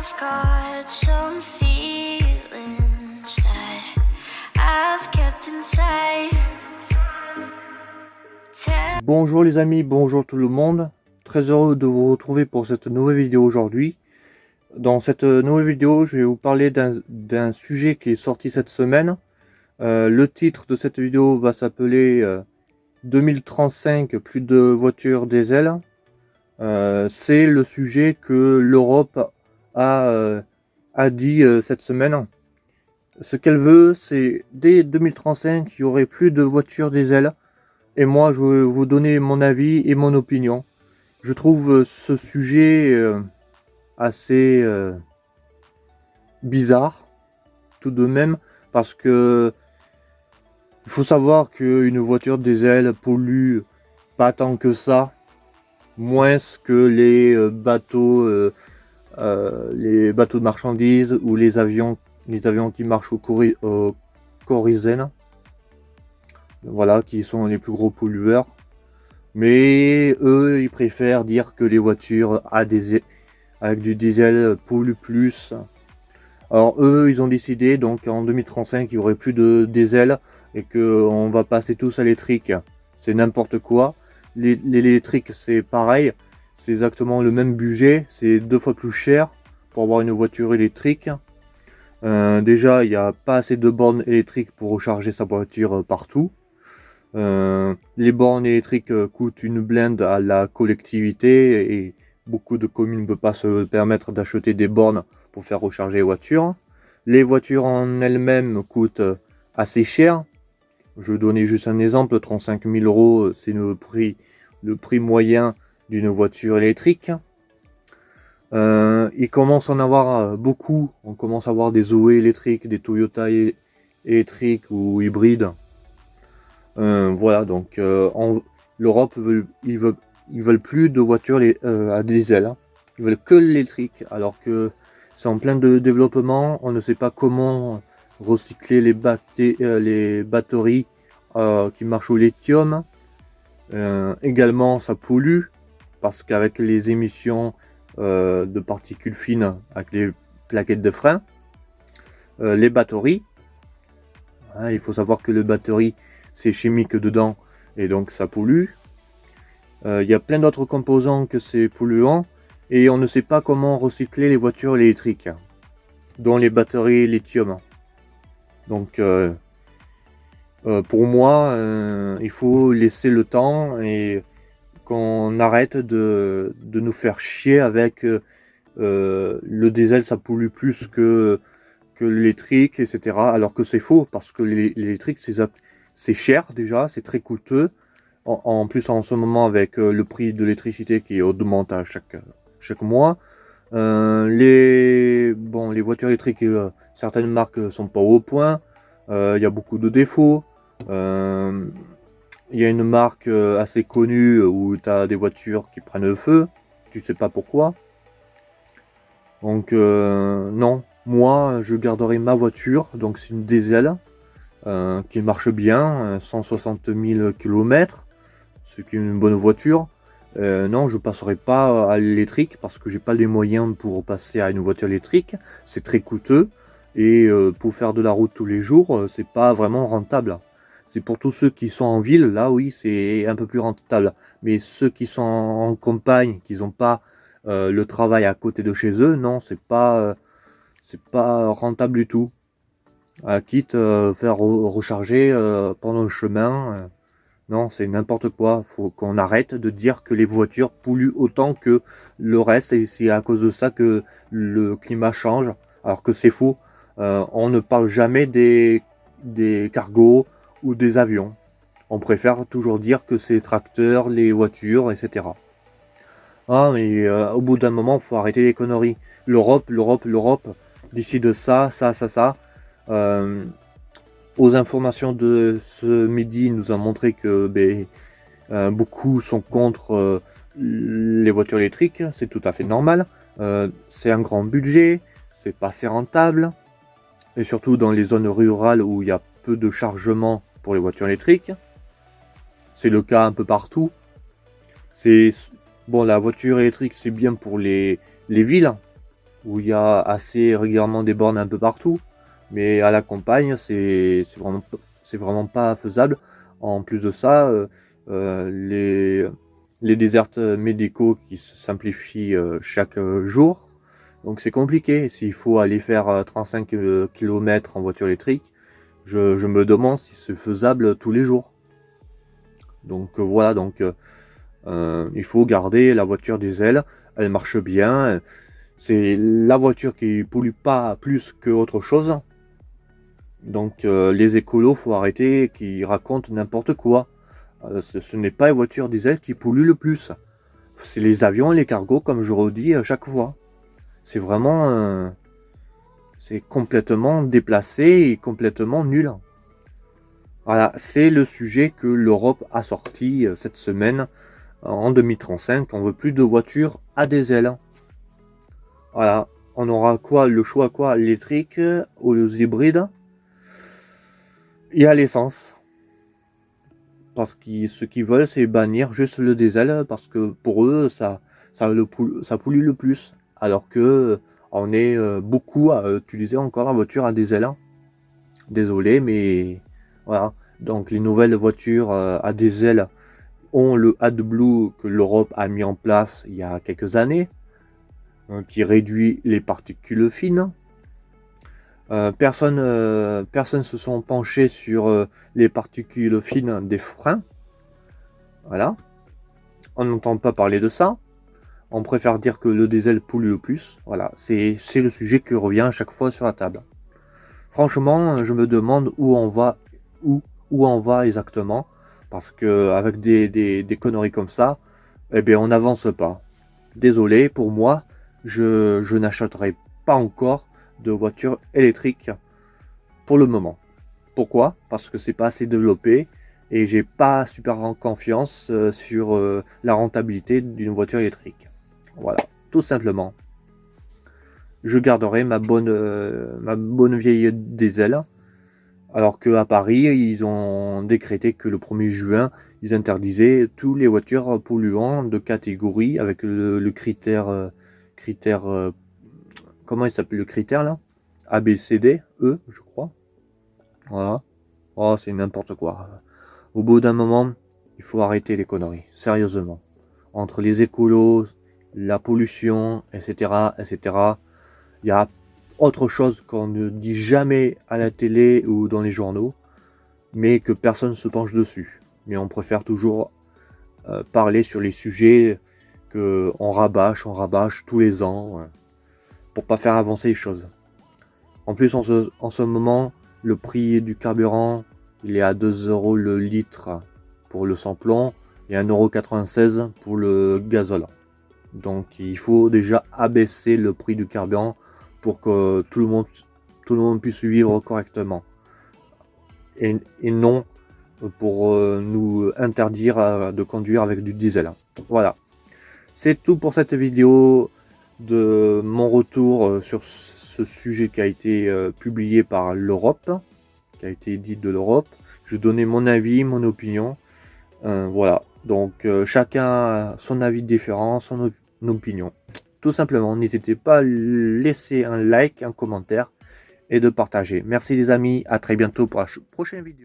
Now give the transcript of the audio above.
I've got some feelings that I've kept inside. Bonjour les amis, bonjour tout le monde. Très heureux de vous retrouver pour cette nouvelle vidéo aujourd'hui. Dans cette nouvelle vidéo, je vais vous parler d'un sujet qui est sorti cette semaine. Le titre de cette vidéo va s'appeler 2035, plus de voitures diesel. C'est le sujet que l'Europe a dit cette semaine. Ce qu'elle veut, c'est dès 2035, il y aurait plus de voitures diesel. Et moi, je vais vous donner mon avis et mon opinion. Je trouve ce sujet assez bizarre, tout de même, parce que il faut savoir qu'une voiture diesel pollue pas tant que ça, moins que les bateaux de marchandises ou les avions qui marchent au kérosène. Voilà, qui sont les plus gros pollueurs. Mais eux, ils préfèrent dire que les voitures avec du diesel polluent plus. Alors eux, ils ont décidé donc en 2035 il n'y aurait plus de diesel et qu'on va passer tous à l'électrique. C'est n'importe quoi. L'électrique c'est pareil, c'est exactement le même budget, c'est 2 fois plus cher pour avoir une voiture électrique. Déjà, il n'y a pas assez de bornes électriques pour recharger sa voiture partout. Les bornes électriques coûtent une blinde à la collectivité et beaucoup de communes ne peuvent pas se permettre d'acheter des bornes pour faire recharger les voitures. Les voitures en elles-mêmes coûtent assez cher. Je vais donner juste un exemple, 35 000 euros, c'est le prix moyen d'une voiture électrique. Il commence à en avoir beaucoup. On commence à avoir des Zoé électriques, des Toyota électriques ou hybrides. Voilà, donc l'Europe ils veulent plus de voitures à diesel, hein. Ils veulent que l'électrique, alors que c'est en plein de développement. On ne sait pas comment recycler les batteries qui marchent au lithium. Également, ça pollue parce qu'avec les émissions de particules fines avec les plaquettes de frein, les batteries, hein, il faut savoir que les batteries c'est chimique dedans et donc ça pollue. Il y a plein d'autres composants que c'est polluant et on ne sait pas comment recycler les voitures électriques, dont les batteries lithium. Donc pour moi, il faut laisser le temps et qu'on arrête de nous faire chier avec le diesel, ça pollue plus que l'électrique, etc. Alors que c'est faux, parce que l'électrique, c'est cher déjà, c'est très coûteux. En plus, en ce moment, avec le prix de l'électricité qui augmente à chaque mois, les voitures électriques, certaines marques sont pas au point. Il y a beaucoup de défauts. Il y a une marque assez connue où tu as des voitures qui prennent le feu. Tu sais pas pourquoi. Donc non, moi je garderai ma voiture. Donc c'est une diesel qui marche bien, 160 000 km, ce qui est une bonne voiture. Non, je passerai pas à l'électrique parce que j'ai pas les moyens pour passer à une voiture électrique. C'est très coûteux et pour faire de la route tous les jours, c'est pas vraiment rentable. C'est pour tous ceux qui sont en ville, là oui, c'est un peu plus rentable. Mais ceux qui sont en campagne, qui n'ont pas le travail à côté de chez eux, non, c'est pas rentable du tout. Quitte faire recharger pendant le chemin. Non, c'est n'importe quoi. Faut qu'on arrête de dire que les voitures polluent autant que le reste et c'est à cause de ça que le climat change. Alors que c'est faux. On ne parle jamais des cargos ou des avions. On préfère toujours dire que c'est les tracteurs, les voitures, etc. Ah, mais au bout d'un moment, faut arrêter les conneries. L'Europe décide ça. Aux informations de ce midi, il nous a montré que beaucoup sont contre les voitures électriques. C'est tout à fait normal. C'est un grand budget, c'est pas assez rentable. Et surtout dans les zones rurales où il y a peu de chargement pour les voitures électriques. C'est le cas un peu partout. La voiture électrique, c'est bien pour les villes. où il y a assez régulièrement des bornes un peu partout. Mais à la campagne, c'est vraiment pas faisable. En plus de ça, les déserts médicaux qui se simplifient chaque jour. Donc c'est compliqué. S'il faut aller faire 35 km en voiture électrique, je me demande si c'est faisable tous les jours. Donc voilà, il faut garder la voiture diesel. Elle marche bien. C'est la voiture qui pollue pas plus que autre chose. Donc les écolos, faut arrêter qui racontent n'importe quoi. Ce n'est pas les voitures diesel qui polluent le plus. C'est les avions et les cargos, comme je redis à chaque fois. C'est vraiment... c'est complètement déplacé et complètement nul. Voilà, c'est le sujet que l'Europe a sorti cette semaine. En 2035, on veut plus de voitures à diesel. Voilà, on aura quoi, le choix quoi, électrique ou aux hybrides. Il y a l'essence. Parce que ce qu'ils veulent, c'est bannir juste le diesel, parce que pour eux, ça pollue le plus. Alors que on est beaucoup à utiliser encore la voiture à diesel. Désolé, mais voilà. Donc les nouvelles voitures à diesel ont le AdBlue que l'Europe a mis en place il y a quelques années, qui réduit les particules fines. Personne se sont penchés sur les particules fines des freins. Voilà. On n'entend pas parler de ça. On préfère dire que le diesel pollue le plus. Voilà, c'est le sujet qui revient à chaque fois sur la table. Franchement, je me demande où on va exactement. Parce que avec des conneries comme ça, eh bien on n'avance pas. Désolé, pour moi, je n'achèterai pas encore de voiture électrique pour le moment. Pourquoi? Parce que c'est pas assez développé et j'ai pas super confiance sur la rentabilité d'une voiture électrique. Voilà, tout simplement. Je garderai ma bonne vieille diesel. Alors qu'à Paris, ils ont décrété que le 1er juin, ils interdisaient toutes les voitures polluantes de catégorie avec le critère, comment il s'appelle le critère là? A, B, C, D, E, je crois. Voilà. Oh, c'est n'importe quoi. Au bout d'un moment, il faut arrêter les conneries, sérieusement. Entre les écolos, la pollution, etc., etc., il y a autre chose qu'on ne dit jamais à la télé ou dans les journaux, mais que personne ne se penche dessus. Mais on préfère toujours parler sur les sujets qu'on rabâche tous les ans, pour pas faire avancer les choses. En plus, en ce moment, le prix du carburant, il est à 2 € le litre pour le sans-plomb et 1,96 € pour le gazole. Donc il faut déjà abaisser le prix du carburant pour que tout le monde puisse vivre correctement. Et non pour nous interdire de conduire avec du diesel. Voilà. C'est tout pour cette vidéo de mon retour sur ce sujet qui a été publié par l'Europe, qui a été dit de l'Europe. Je donnais mon avis, mon opinion. Voilà. Donc chacun a son avis différent, son opinion. Tout simplement, n'hésitez pas à laisser un like, un commentaire et de partager. Merci les amis, à très bientôt pour la prochaine vidéo.